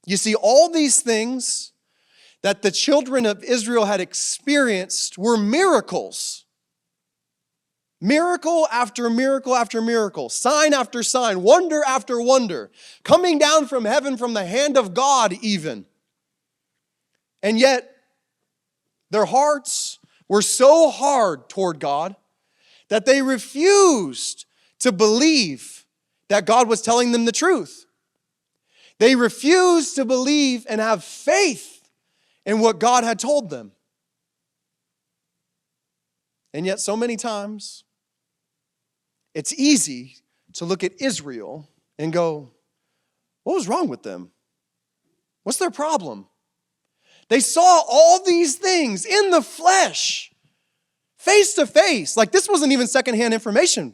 You see, all these things that the children of Israel had experienced were miracles. Miracle after miracle after miracle, sign after sign, wonder after wonder, coming down from heaven from the hand of God even. And yet, their hearts were so hard toward God that they refused to believe that God was telling them the truth. They refused to believe and have faith in what God had told them. And yet, so many times, it's easy to look at Israel and go, what was wrong with them? What's their problem? They saw all these things in the flesh, face to face. Like, this wasn't even secondhand information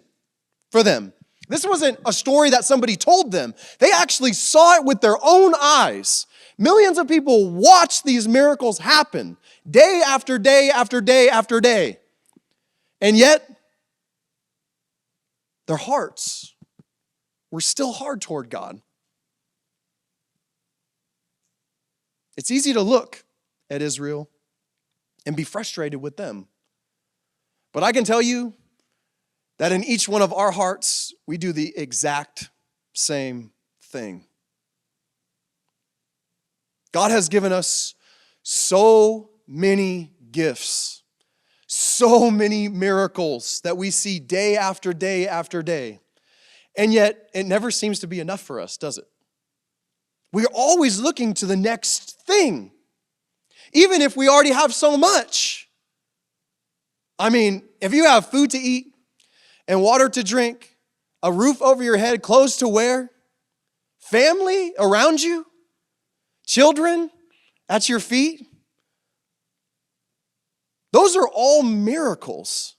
for them. This wasn't a story that somebody told them. They actually saw it with their own eyes. Millions of people watched these miracles happen day after day after day after day. And yet, their hearts were still hard toward God. It's easy to look at Israel and be frustrated with them. But I can tell you that in each one of our hearts, we do the exact same thing. God has given us so many gifts, so many miracles that we see day after day after day. And yet, it never seems to be enough for us, does it? We're always looking to the next thing, even if we already have so much. I mean, if you have food to eat and water to drink, a roof over your head, clothes to wear, family around you, children at your feet, those are all miracles.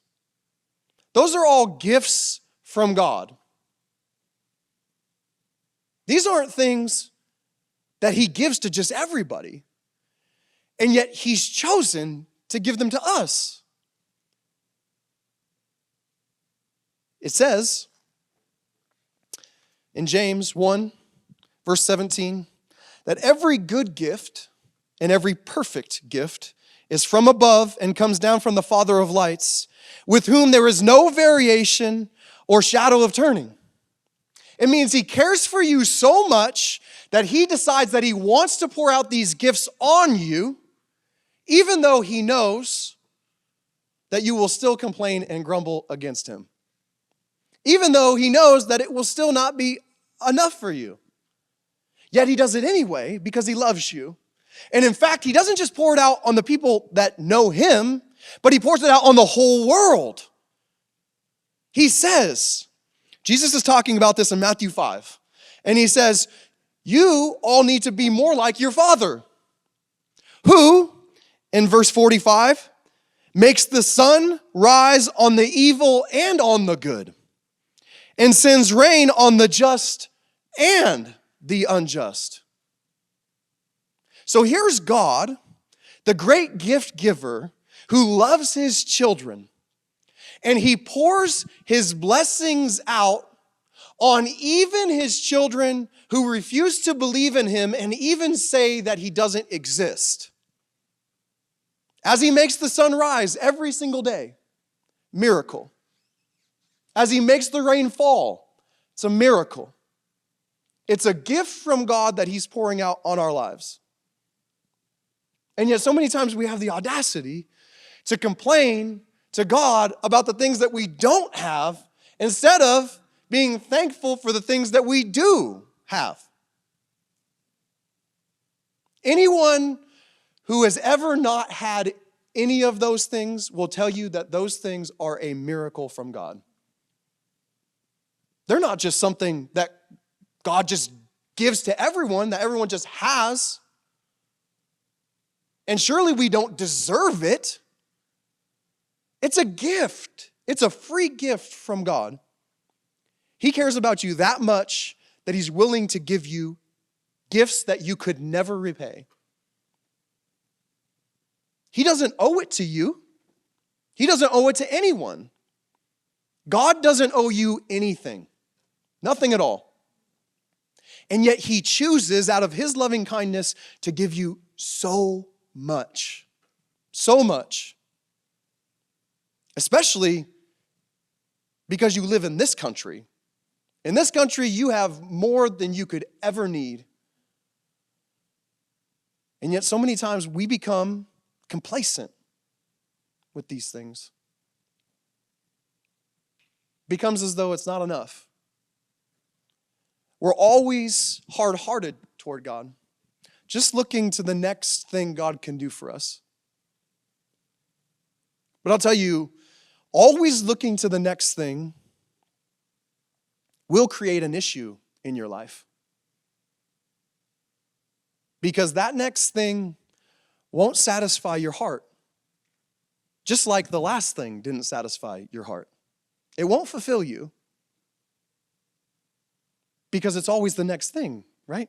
Those are all gifts from God. These aren't things that He gives to just everybody. And yet He's chosen to give them to us. It says in James 1, verse 17, that every good gift and every perfect gift is from above and comes down from the Father of lights, with whom there is no variation or shadow of turning. It means He cares for you so much that He decides that He wants to pour out these gifts on you, even though He knows that you will still complain and grumble against Him. Even though He knows that it will still not be enough for you. Yet He does it anyway because He loves you. And in fact, He doesn't just pour it out on the people that know Him, but He pours it out on the whole world. He says, Jesus is talking about this in Matthew 5, and He says, you all need to be more like your Father, who, in verse 45, makes the sun rise on the evil and on the good, and sends rain on the just and the unjust. So here's God, the great gift giver, who loves His children, and He pours His blessings out on even His children who refuse to believe in Him and even say that He doesn't exist. As He makes the sun rise every single day, miracle. As He makes the rain fall, it's a miracle. It's a gift from God that He's pouring out on our lives. And yet so many times we have the audacity to complain to God about the things that we don't have instead of being thankful for the things that we do have. Anyone who has ever not had any of those things will tell you that those things are a miracle from God. They're not just something that God just gives to everyone, that everyone just has. And surely we don't deserve it. It's a gift. It's a free gift from God. He cares about you that much that He's willing to give you gifts that you could never repay. He doesn't owe it to you. He doesn't owe it to anyone. God doesn't owe you anything. Nothing at all. And yet he chooses out of his loving kindness to give you so much. So much. Especially because you live in this country. In this country, you have more than you could ever need. And yet so many times we become complacent with these things. Becomes as though it's not enough. We're always hard-hearted toward God, just looking to the next thing God can do for us. But I'll tell you, always looking to the next thing will create an issue in your life. Because that next thing won't satisfy your heart, just like the last thing didn't satisfy your heart. It won't fulfill you because it's always the next thing, right?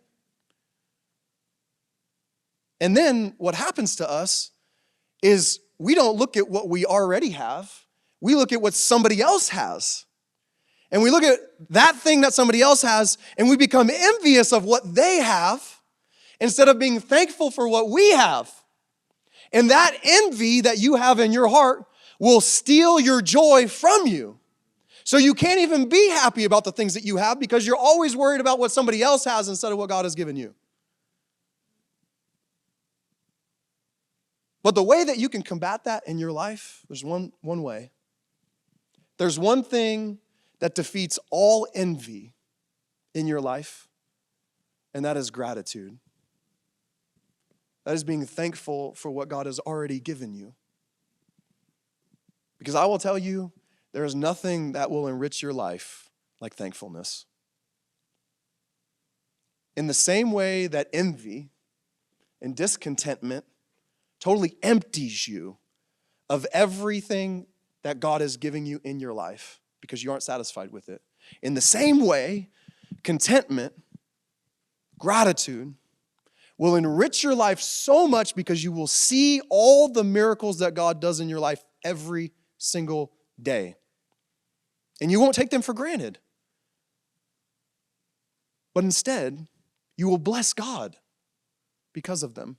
And then what happens to us is we don't look at what we already have. We look at what somebody else has. And we look at that thing that somebody else has, and we become envious of what they have instead of being thankful for what we have. And that envy that you have in your heart will steal your joy from you. So you can't even be happy about the things that you have because you're always worried about what somebody else has instead of what God has given you. But the way that you can combat that in your life, there's one way. There's one thing that defeats all envy in your life, and that is gratitude. That is being thankful for what God has already given you. Because I will tell you, there is nothing that will enrich your life like thankfulness. In the same way that envy and discontentment totally empties you of everything that God is giving you in your life because you aren't satisfied with it. In the same way, contentment, gratitude will enrich your life so much because you will see all the miracles that God does in your life every single day. And you won't take them for granted. But instead, you will bless God because of them.